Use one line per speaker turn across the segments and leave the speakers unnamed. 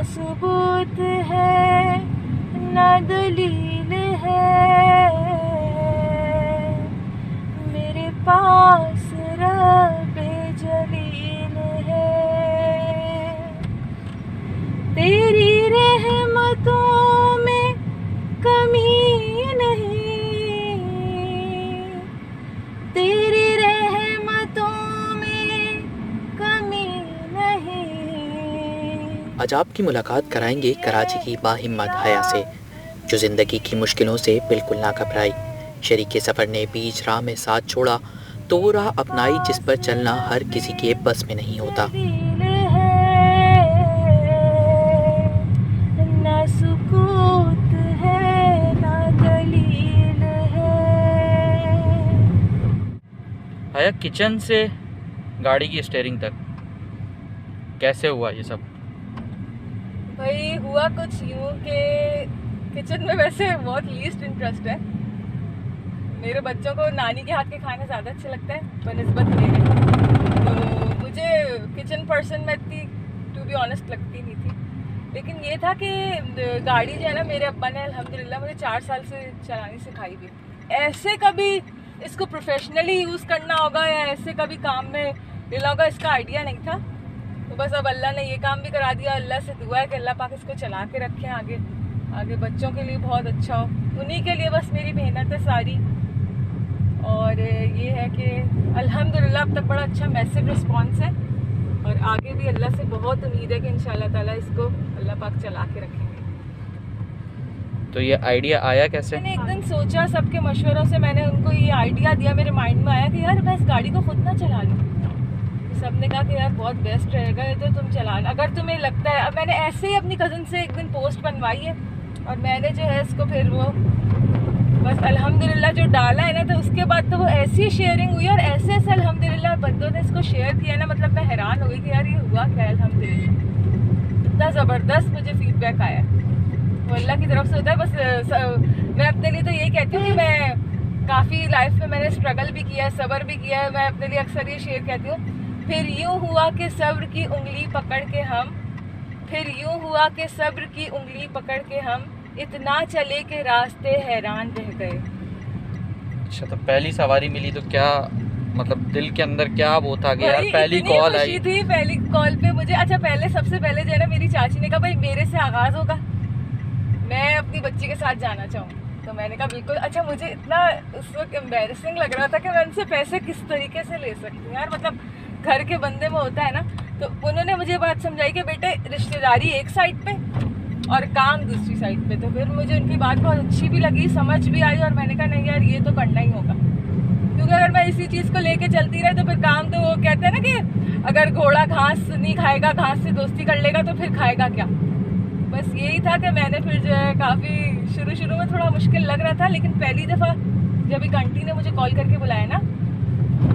सबूत है ना दलील है, मेरे पास रब्बे जलील है। तेरी रहमतों में कमी नहीं, तेरी रहमतों में कमी नहीं।
आज आपकी मुलाकात कराएंगे कराची की बाहिम्मत हया से, जो ज़िंदगी की मुश्किलों से बिल्कुल ना घबराई। शरीके सफ़र ने बीच राह में साथ छोड़ा तो वो राह अपनाई जिस पर चलना हर किसी के बस में नहीं होता।
दलील है ना सुकूत है ना दलील है।
हया, किचन से गाड़ी की स्टीयरिंग तक कैसे हुआ ये सब?
भाई हुआ कुछ यूँ कि किचन में वैसे बहुत लीस्ट इंटरेस्ट है। मेरे बच्चों को नानी के हाथ के खाने ज़्यादा अच्छे लगते हैं बनिस्बत मेरे, तो मुझे किचन पर्सन में इतनी टू बी ऑनेस्ट लगती नहीं थी। लेकिन ये था कि गाड़ी जो है ना, मेरे अब्बा ने अल्हम्दुलिल्लाह मुझे 4 साल से चलानी सिखाई हुई। ऐसे कभी इसको प्रोफेशनली यूज़ करना होगा या ऐसे कभी काम में लेना होगा, इसका आइडिया नहीं था। तो बस अब अल्लाह ने ये काम भी करा दिया। अल्लाह से दुआ है कि अल्लाह पाक इसको चला के रखें आगे आगे बच्चों के लिए बहुत अच्छा हो। उन्हीं के लिए बस मेरी मेहनत है सारी। और ये है कि अल्हम्दुलिल्लाह अब तक बड़ा अच्छा मैसिव रिस्पांस है और आगे भी अल्लाह से बहुत उम्मीद है कि इंशाल्लाह ताला इसको अल्लाह पाक चला के रखेंगे।
तो ये आइडिया आया कैसे?
मैंने एक दिन सोचा, सबके मशवरों से मैंने उनको ये आइडिया दिया, मेरे माइंड में आया कि यार मैं इस गाड़ी को खुद ना चला लूँ। सबने कहा कि यार बहुत बेस्ट रहेगा ये, तो तुम चला अगर तुम्हें लगता है। अब मैंने ऐसे ही अपनी कज़न से एक दिन पोस्ट बनवाई है और मैंने जो है इसको फिर वो बस अल्हम्दुलिल्लाह जो डाला है ना, तो उसके बाद तो वो ऐसी शेयरिंग हुई और ऐसे ऐसे अल्हम्दुलिल्लाह बंदों ने इसको शेयर किया ना, मतलब मैं हैरान हो गई कि यार ये हुआ क्या। अल्हम्दुलिल्लाह इतना ज़बरदस्त मुझे फीडबैक आया, तो अल्लाह की तरफ से होता है। बस मैं अपने लिए तो यही कहती हूँ कि मैं काफ़ी लाइफ में मैंने स्ट्रगल भी किया है, सब्र भी किया है। मैं अपने लिए अक्सर ये शेयर कहती हूँ, फिर यूँ हुआ कि सब्र की उंगली पकड़ के हम, फिर यूँ हुआ कि सब्र की उंगली पकड़ के हम इतना चले के रास्ते हैरान रह गए।
अच्छा, तो पहली सवारी मिली तो क्या मतलब दिल के अंदर क्या वो था कि यार पहली कॉल आई
थी। पहली कॉल पे मुझे सबसे पहले जो है ना, मेरी चाची ने कहा भाई मेरे से आगाज होगा, मैं अपनी बच्ची के साथ जाना चाहूँ। तो मैंने कहा बिल्कुल। अच्छा, मुझे इतना उस वक्त एम्बैरेसिंग लग रहा था कि मैं उनसे पैसे किस तरीके से ले सकती हूँ यार, मतलब घर के बंदे में होता है ना। तो उन्होंने मुझे बात समझाई कि बेटे रिश्तेदारी एक साइड पे और काम दूसरी साइड पे। तो फिर मुझे उनकी बात बहुत अच्छी भी लगी, समझ भी आई और मैंने कहा नहीं यार ये तो करना ही होगा, क्योंकि अगर मैं इसी चीज़ को लेके चलती रहे तो फिर काम तो वो कहते हैं ना कि अगर घोड़ा घास नहीं खाएगा, घास से दोस्ती कर लेगा तो फिर खाएगा क्या। बस यही था कि मैंने फिर जो है काफ़ी शुरू में थोड़ा मुश्किल लग रहा था, लेकिन पहली दफ़ा जब एक आंटी ने मुझे कॉल करके बुलाया ना,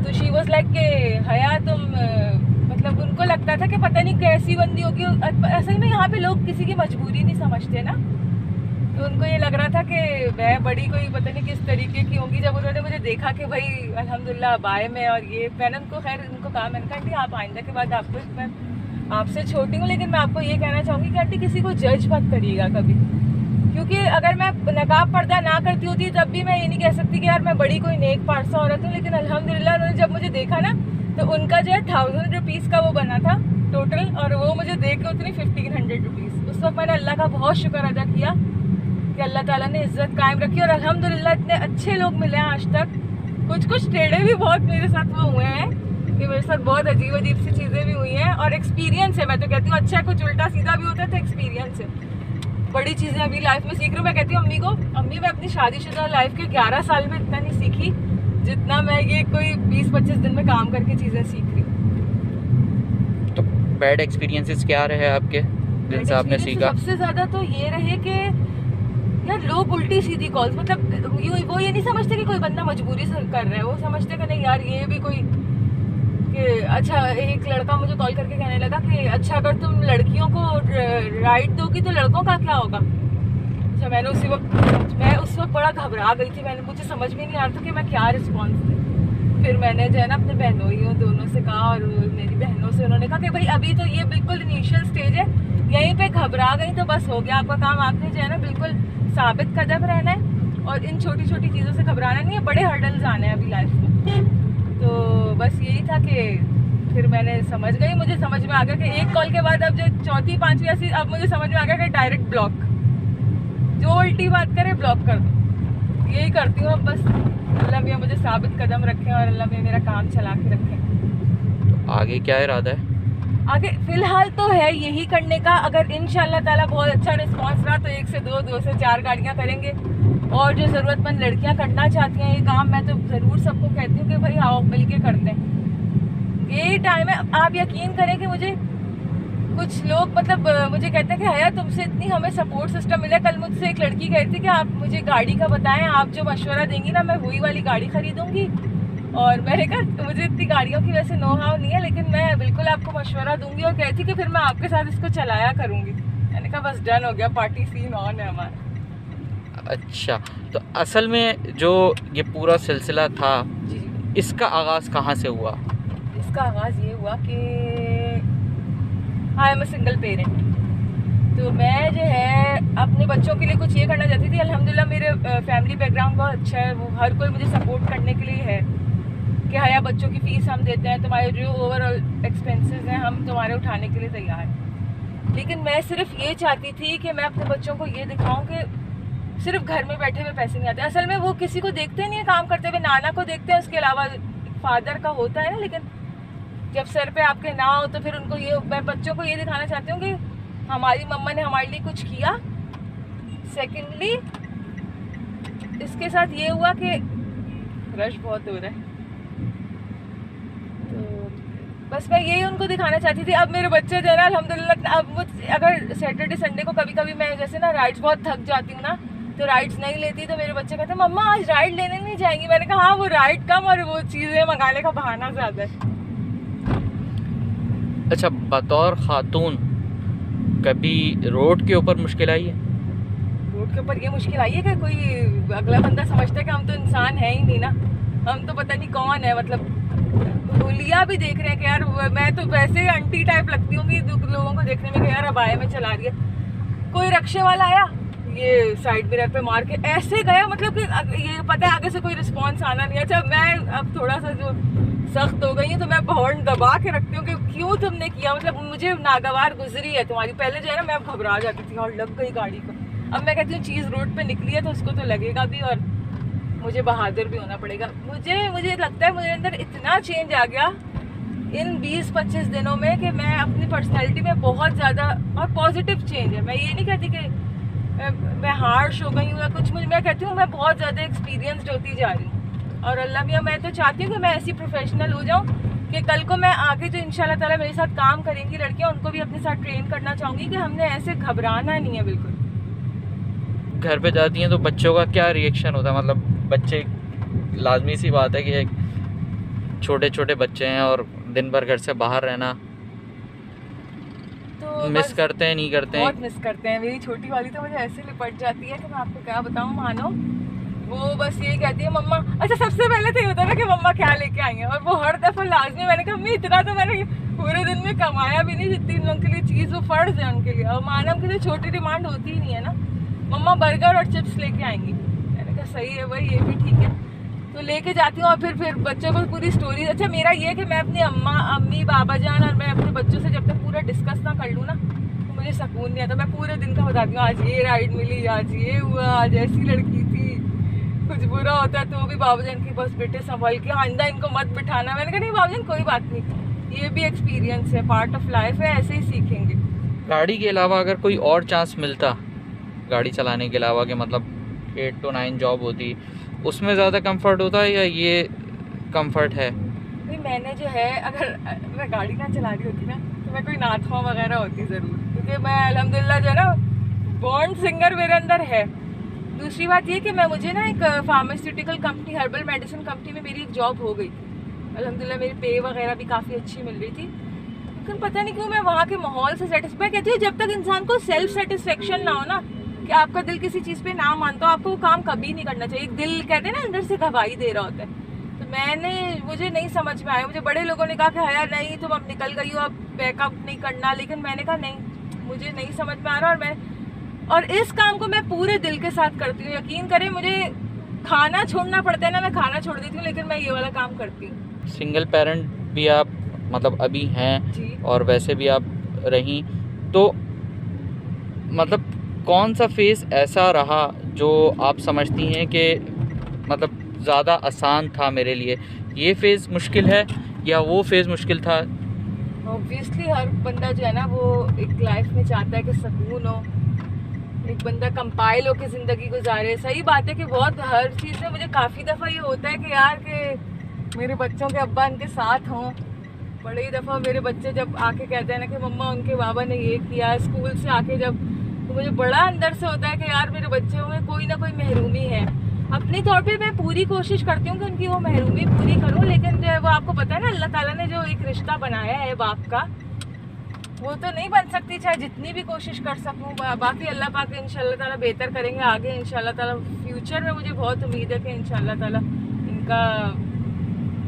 तो शी वॉज लाइक के हया तुम मतलब उनको लगता था कि पता नहीं कैसी बंदी होगी। असल में यहाँ पे लोग किसी की मजबूरी नहीं समझते ना, तो उनको ये लग रहा था कि मैं बड़ी कोई पता नहीं किस तरीके की होंगी। जब उन्होंने मुझे देखा कि भाई अल्हम्दुलिल्लाह बाय में और ये मैंने उनको कहा, मैंने कहा आंटी आप आइंदा के बाद आपको, मैं आपसे छोटी हूँ लेकिन मैं आपको ये कहना चाहूँगी कि आंटी किसी को जज मत करिएगा कभी, क्योंकि अगर मैं नकाब पर्दा ना करती होती तब भी मैं ये नहीं कह सकती कि यार मैं बड़ी कोई नेक पारसा औरत हूँ। लेकिन अल्हम्दुलिल्लाह उन्होंने जब मुझे देखा ना, तो उनका जो है 1000 रुपीज़ का वो बना था टोटल, और वो मुझे दे के उतनी 1500 रुपीज़। उस वक्त मैंने अल्लाह का बहुत शुक्र अदा किया कि अल्लाह ताला ने इज़्ज़त कायम रखी और अल्हम्दुलिल्लाह इतने अच्छे लोग मिले हैं आज तक। कुछ टेढ़े भी बहुत मेरे साथ वो हुए हैं कि मेरे साथ बहुत अजीब सी चीज़ें भी हुई हैं, और एक्सपीरियंस है। मैं तो कहती हूँ अच्छा, कुछ उल्टा सीधा भी होता है तो एक्सपीरियंस है। बड़ी चीज़ें अभी लाइफ में सीख रही हूँ। मैं कहती हूँ अम्मी को, अम्मी मैं अपनी शादीशुदा लाइफ के 11 साल में इतना नहीं सीखी जितना मैं ये कोई 20-25 दिन में काम करके चीज़ें सीख रही हूँ।
तो बैड एक्सपीरियंसेस क्या रहे आपके जिनसे आपने सीखा?
सबसे ज़्यादा तो ये रहे कि यार लोग उल्टी सीधी कॉल्स, मतलब वो ये नहीं समझते कि कोई बंदा मजबूरी से कर रहा है, वो समझते कि नहीं यार ये भी कोई कि अच्छा। एक लड़का मुझे कॉल करके कहने लगा कि अच्छा अगर तुम लड़कियों को राइट दोगी तो लड़कों का क्या होगा। अच्छा, मैं उस वक्त बड़ा घबरा गई थी, मुझे समझ में नहीं आ रहा था कि मैं क्या रिस्पॉन्स दूँ। फिर मैंने जो है ना अपने बहनोइयों दोनों से कहा, और मेरी बहनों से उन्होंने कहा कि भाई अभी तो ये बिल्कुल इनिशियल स्टेज है, यहीं पे घबरा गई तो बस हो गया आपका काम। आपने जो है ना बिल्कुल साबित कदम रहना है और इन छोटी छोटी चीज़ों से घबराना नहीं है। बड़े हर्डल्स आने हैं अभी लाइफ में। तो बस यही था कि फिर मैंने समझ गई, मुझे समझ में आ गया कि एक कॉल के बाद अब जो चौथी पांचवी ऐसी, अब मुझे समझ में आ गया कि डायरेक्ट ब्लॉक, जो उल्टी बात करे ब्लॉक कर दो। यही करती हूँ अब बस। अल्लाह मियाँ मुझे साबित कदम रखें और अल्लाह मियाँ मेरा काम चला के रखें।
आगे क्या इरादा है?
आगे फिलहाल तो है यही करने का। अगर इंशाल्लाह ताला बहुत अच्छा रिस्पांस रहा तो 1 से 2, 2 से 4 गाड़ियाँ करेंगे। और जो ज़रूरतमंद लड़कियाँ करना चाहती हैं ये काम, मैं तो ज़रूर सबको कहती हूँ कि भाई आओ मिल के करते हैं। यही टाइम है। आप यकीन करें कि मुझे कुछ लोग मतलब मुझे कहते हैं कि हया तुमसे इतनी हमें सपोर्ट सिस्टम मिला। कल मुझसे एक लड़की कहती थी कि आप मुझे गाड़ी का बताएं, आप जो मशवरा देंगी ना मैं वही वाली गाड़ी खरीदूंगी। और मैंने कहा मुझे इतनी गाड़ियों की वैसे नो हाउ नहीं है, लेकिन मैं बिल्कुल आपको मशवरा दूंगी। और कहती कि फिर मैं आपके साथ इसको चलाया करूंगी। मैंने कहा बस डन हो गया, पार्टी सीन ऑन है हमारा।
अच्छा, तो असल में जो ये पूरा सिलसिला था
जी,
इसका आगाज़ कहाँ से हुआ?
इसका आगाज़ ये हुआ कि I am a single parent. तो मैं जो है अपने बच्चों के लिए कुछ ये करना चाहती थी। अल्हम्दुलिल्लाह मेरे फैमिली बैकग्राउंड बहुत अच्छा है, वो हर कोई मुझे सपोर्ट करने के लिए है कि हया बच्चों की फ़ीस हम देते हैं, तुम्हारे जो ओवरऑल एक्सपेंसेस हैं हम तुम्हारे उठाने के लिए तैयार हैं। लेकिन मैं सिर्फ ये चाहती थी कि मैं अपने बच्चों को ये दिखाऊं कि सिर्फ घर में बैठे हुए पैसे नहीं आते। असल में वो किसी को देखते नहीं है काम करते हुए, नाना को देखते हैं, उसके अलावा फादर का होता है ना। लेकिन जब सर पे आपके ना हो तो फिर उनको ये, मैं बच्चों को ये दिखाना चाहती हूँ कि हमारी मम्मा ने हमारे लिए कुछ किया। सेकेंडली इसके साथ ये हुआ कि रश बहुत हो रहा है, तो बस मैं यही उनको दिखाना चाहती थी। अब मेरे बच्चे जो है ना अल्हम्दुलिल्लाह, अब मुझ अगर सैटरडे संडे को कभी कभी मैं जैसे ना राइड्स बहुत थक जाती हूँ ना, तो राइड्स नहीं लेती तो मेरे बच्चे कहते हैं मम्मा आज राइड लेने नहीं जाएंगी। मैंने कहा हाँ वो राइड कम और वो चीज़ें मंगाने का बहाना ज़्यादा है।
अच्छा, बतौर खातून कभी रोड के ऊपर मुश्किल आई है?
रोड के ऊपर ये मुश्किल आई है कि कोई अगला बंदा समझता है कि हम तो इंसान है ही नहीं ना, हम तो पता नहीं कौन है। मतलब हुलिया भी देख रहे हैं कि यार मैं तो वैसे ही आंटी टाइप लगती हूँ लोगों को देखने में कि यार अबाया में चला रही है। कोई रक्शे वाला आया, ये साइड मिरर पे मार के ऐसे गया, मतलब कि ये पता है आगे से कोई रिस्पॉन्स आना नहीं है। अच्छा मैं अब थोड़ा सा जो सख्त हो गई है तो मैं हॉर्न दबा के रखती हूँ कि क्यों तुमने किया, मतलब मुझे नागवार गुजरी है तुम्हारी। पहले जो है ना मैं अब घबरा जाती थी और लग गई गाड़ी को। अब मैं कहती हूँ चीज़ रोड पे निकली है तो उसको तो लगेगा भी और मुझे बहादुर भी होना पड़ेगा। मुझे लगता है मुझे अंदर इतना चेंज आ गया इन 20-25 दिनों में कि मैं अपनी पर्सनैलिटी में बहुत ज़्यादा और पॉजिटिव चेंज है। मैं ये नहीं कहती कि मैं हार्श हो गई हूँ या कुछ, मैं कहती हूँ मैं बहुत ज़्यादा एक्सपीरियंसड होती जा रही हूँ। और अल्लाह मियाँ मैं तो चाहती हूँ कि मैं ऐसी प्रोफेशनल हो जाऊँ कि कल को मैं आगे जो इंशाल्लाह ताला मेरे साथ काम करेंगी लड़कियाँ, उनको भी अपने साथ ट्रेन करना चाहूँगी कि हमने ऐसे घबराना नहीं है बिल्कुल।
घर पे जाती हैं तो बच्चों का क्या रिएक्शन होता है? मतलब बच्चे, लाजमी सी बात है कि छोटे छोटे बच्चे हैं और दिन भर घर से बाहर रहना,
तो
मिस करते हैं नहीं करते हैं?
बहुत मिस करते हैं। मेरी छोटी वाली तो मुझे ऐसे लिपट जाती है कि मैं आपको क्या बताऊँ मानो। वो बस ये कहती है मम्मा, अच्छा सबसे पहले तो ये होता है ना कि मम्मा क्या लेके आई हैं, और वो हर दफ़ा लाजमी। मैंने कहा मम्मी इतना तो मैंने पूरे दिन में कमाया भी नहीं जितनी उन लोगों के लिए चीज़ वो फ़र्ज़ है उनके लिए। और मानव की तो छोटी डिमांड होती ही नहीं है ना, मम्मा बर्गर और चिप्स लेके आएंगी। मैंने कहा सही है भाई, ये भी ठीक है। तो लेके जाती हूँ और फिर बच्चों को पूरी स्टोरी। अच्छा मेरा ये कि मैं अपनी अम्मी बाबा जान और मैं अपने बच्चों से जब तक पूरा डिस्कस ना कर लूँ ना तो मुझे सुकून नहीं आता। मैं पूरे दिन का बताती हूँ, आज ये राइड मिली, आज ये हुआ, आज ऐसी लड़की थी। कुछ बुरा होता है तो वो भी बाबा जान की बस बेटे संभाल के आइंदा इनको मत बिठाना। मैंने कहा नहीं बाबा जान कोई बात नहीं, ये भी एक्सपीरियंस है, पार्ट ऑफ लाइफ है, ऐसे ही सीखेंगे।
गाड़ी के अलावा अगर कोई और चांस मिलता गाड़ी चलाने के अलावा, कि मतलब 8 to 9 जॉब होती, उसमें ज़्यादा कंफर्ट होता है या ये कंफर्ट है?
नहीं मैंने जो है, अगर मैं गाड़ी ना चला रही होती ना तो मैं कोई नाथवा वगैरह होती ज़रूर, क्योंकि मैं अल्हम्दुलिल्लाह जो है ना बॉर्न सिंगर मेरे अंदर है। दूसरी बात ये कि मुझे ना एक pharmaceutical company, herbal medicine company में मेरी एक जॉब हो गई थी। अल्हम्दुलिल्लाह मेरी पे वगैरह भी काफ़ी अच्छी मिल रही थी, लेकिन पता नहीं क्यों मैं वहाँ के माहौल से सेटिस्फाई। कहती हूँ जब तक इंसान को सेल्फ सेटिस्फेक्शन ना हो ना, कि आपका दिल किसी चीज़ पे ना मानता हो, आपको वो काम कभी नहीं करना चाहिए। एक दिल कहते हैं ना अंदर से गवाही दे रहा होता है। तो मुझे नहीं समझ में आया। मुझे बड़े लोगों ने कहा कि हया नहीं तुम अब निकल गई हो, अब बैकअप नहीं करना, लेकिन मैंने कहा नहीं, मुझे नहीं समझ में आ रहा। और इस काम को मैं पूरे दिल के साथ करती हूँ। यकीन करें, मुझे खाना छोड़ना पड़ता है ना, मैं खाना छोड़ देती हूँ, लेकिन मैं ये वाला काम करती हूँ।
सिंगल पेरेंट भी आप मतलब अभी हैं
जी।
और वैसे भी आप रहीं, तो मतलब कौन सा फेज़ ऐसा रहा जो आप समझती हैं कि मतलब ज़्यादा आसान था मेरे लिए, ये फेज़ मुश्किल है या वो फेज़ मुश्किल था?
ऑब्वियसली हर बंदा जो है ना वो एक लाइफ में चाहता है कि सुकून हो, एक बंदा कंपाइल होकर ज़िंदगी गुजारे। सही बात है कि बहुत हर चीज़ में मुझे काफ़ी दफ़ा ये होता है कि यार कि मेरे बच्चों के अब्बा उनके साथ हों। बड़ी दफ़ा मेरे बच्चे जब आके कहते हैं ना कि मम्मा उनके बाबा ने ये किया, स्कूल से आके जब, तो मुझे बड़ा अंदर से होता है कि यार मेरे बच्चों में कोई ना कोई महरूमी है। अपने तौर पे मैं पूरी कोशिश करती हूँ कि उनकी वो महरूमी पूरी करूँ, लेकिन जो है वो आपको पता है ना, अल्लाह ताला ने जो एक रिश्ता बनाया है बाप का, वो तो नहीं बन सकती चाहे जितनी भी कोशिश कर सकूँ। बाकी अल्लाह पाक इंशाल्लाह ताला बेहतर करेंगे आगे इंशाल्लाह ताला। फ्यूचर में मुझे बहुत उम्मीद है कि इंशाल्लाह ताला इनका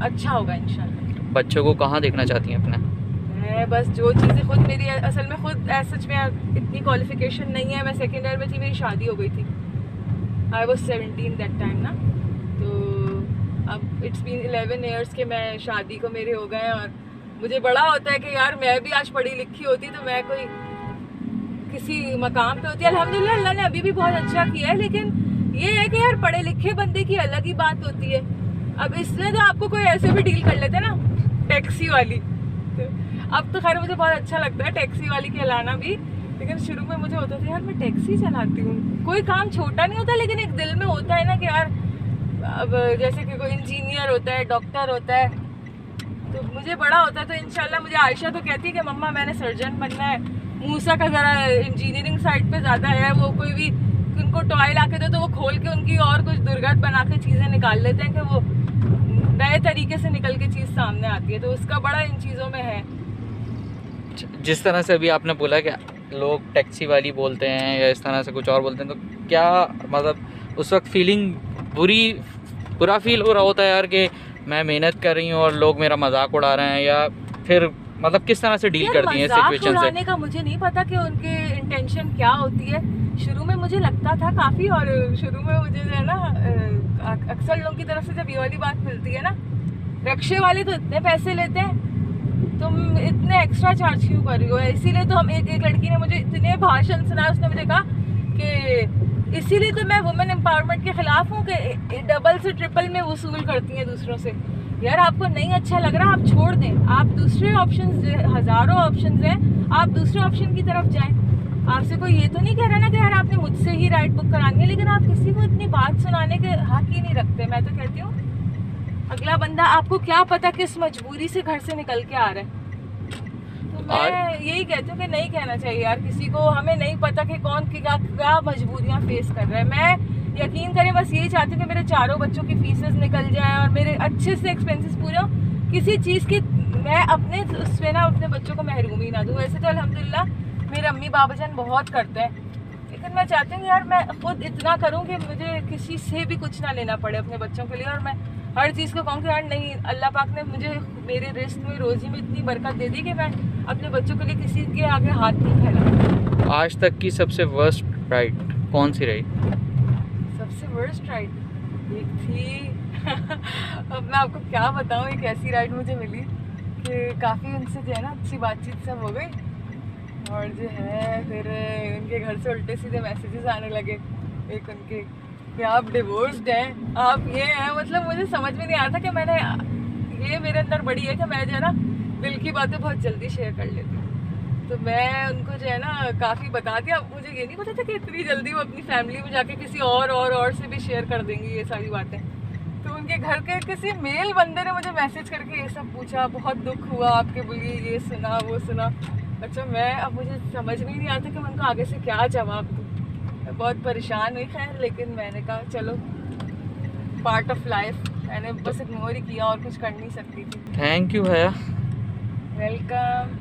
अच्छा होगा इंशाल्लाह।
बच्चों को कहाँ देखना चाहती हैं अपना?
मैं बस जो चीज़ें खुद मेरी असल में खुद सच में इतनी क्वालिफिकेशन नहीं है। मैं सेकेंड ईयर में थी, मेरी शादी हो गई थी। आई वॉज 17 दैट टाइम ना। तो अब इट्स बीन 11 ईयर्स के मैं शादी को मेरे हो गए, और मुझे बड़ा होता है कि यार मैं भी आज पढ़ी लिखी होती तो मैं कोई किसी मकाम पे होती। अल्हम्दुलिल्लाह अल्लाह ने अभी भी बहुत अच्छा किया है, लेकिन ये है कि यार पढ़े लिखे बंदे की अलग ही बात होती है। अब इसमें तो आपको कोई ऐसे भी डील कर लेते ना, टैक्सी वाली। तो अब तो खैर मुझे बहुत अच्छा लगता है टैक्सी वाली कहलाना भी, लेकिन शुरू में मुझे होता था यार मैं टैक्सी चलाती हूँ। कोई काम छोटा नहीं होता, लेकिन एक दिल में होता है ना कि यार, अब जैसे कि कोई इंजीनियर होता है, डॉक्टर होता है, तो मुझे बड़ा होता है। तो इंशाल्लाह मुझे आयशा तो कहती है कि मम्मा मैंने सर्जन बनना है। मूसा का ज़रा इंजीनियरिंग साइड पे ज़्यादा है, वो कोई भी उनको टॉय ला के दो तो वो खोल के उनकी और कुछ दुर्गत बना के चीज़ें निकाल लेते हैं कि वो नए तरीके से निकल के चीज़ सामने आती है। तो उसका बड़ा इन चीज़ों में है।
जिस तरह से अभी आपने बोला कि लोग टैक्सी वाली बोलते हैं या इस तरह से कुछ और बोलते हैं, तो क्या मतलब उस वक्त फीलिंग बुरा फील हो रहा होता है यार कि मैं मेहनत कर रही हूँ और लोग मेरा मजाक उड़ा रहे हैं, या फिर मतलब किस तरह से डील करती हैं इस सिचुएशन से?
उड़ाने का मुझे नहीं पता कि उनके इंटेंशन क्या होती है। शुरू में मुझे लगता था काफ़ी, और शुरू में मुझे जो है ना अक्सर लोगों की तरफ से जब ये वाली बात मिलती है ना, रिक्शे वाले तो इतने पैसे लेते हैं, तुम इतने एक्स्ट्रा चार्ज क्यों कर रही हो। इसीलिए तो हम एक लड़की ने मुझे इतने भाषण सुनाए, उसने मुझे कहा कि इसीलिए तो मैं वुमेन एम्पावरमेंट के खिलाफ हूँ कि डबल से ट्रिपल में वसूल करती हैं दूसरों से। यार आपको नहीं अच्छा लग रहा, आप छोड़ दें, आप दूसरे ऑप्शंस, हज़ारों ऑप्शंस हैं, आप दूसरे ऑप्शन की तरफ जाएं। आपसे कोई ये तो नहीं कह रहा ना कि यार आपने मुझसे ही राइड बुक करानी है, लेकिन आप किसी को इतनी बात सुनाने के हक ही नहीं रखते। मैं तो कहती हूँ अगला बंदा, आपको क्या पता किस मजबूरी से घर से निकल के आ रहा है। तो मैं यही कहती हूँ कि नहीं कहना चाहिए यार किसी को। हमें नहीं पता कि कौन क्या मजबूरियाँ फेस कर रहा है। मैं यकीन करें बस यही चाहती हूँ कि मेरे चारों बच्चों की फीसेस निकल जाएं और मेरे अच्छे से एक्सपेंसेस पूरे हों। किसी चीज़ की मैं अपने उसमें ना अपने बच्चों को महरूमी ना दूँ। वैसे तो अल्हम्दुलिल्लाह मेरे अम्मी बाबा जान बहुत करते हैं, लेकिन मैं चाहती हूँ यार मैं खुद इतना करूँ कि मुझे किसी से भी कुछ ना लेना पड़े अपने बच्चों के लिए। और मैं हर चीज़ को कहूँ कि यार नहीं, अल्लाह पाक ने मुझे मेरे रिस्क में, रोज़ी में इतनी बरकत दे दी कि मैं अपने बच्चों के लिए किसी के आगे हाथ नहीं फैलाऊँ।
आज तक की सबसे वर्स्ट राइड कौन सी रही?
सबसे वर्स्ट राइड एक थी अब मैं आपको क्या बताऊँ, एक ऐसी राइड मुझे मिली कि काफ़ी उनसे जो है ना अच्छी बातचीत सब हो गई, और जो है फिर उनके घर से उल्टे सीधे मैसेजेस आने लगे एक उनके कि आप डिवोर्स्ड हैं, आप ये हैं। मतलब मुझे समझ में नहीं आ रहा था कि मैंने, ये मेरे अंदर बड़ी है कि मैं जो है ना दिल की बातें बहुत जल्दी शेयर कर लेती हूँ। तो मैं उनको जो है ना काफ़ी बता दिया। अब मुझे ये नहीं पता था कि इतनी जल्दी वो अपनी फैमिली में जाके किसी और से भी शेयर कर देंगी ये सारी बातें। तो उनके घर के किसी मेल बंदे ने मुझे मैसेज करके ये सब पूछा, बहुत दुख हुआ आपके बोलिए, ये सुना वो सुना। अच्छा मैं, अब मुझे समझ में नहीं आता कि मैं उनको आगे से क्या जवाब दूँ। मैं बहुत परेशान हुई खैर, लेकिन मैंने कहा चलो पार्ट ऑफ लाइफ, मैंने बस इग्नोर ही किया और कुछ कर नहीं सकती थी।
थैंक यू भैया।
वेलकम,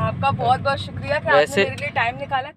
आपका बहुत बहुत शुक्रिया कि आपने मेरे लिए टाइम निकाला।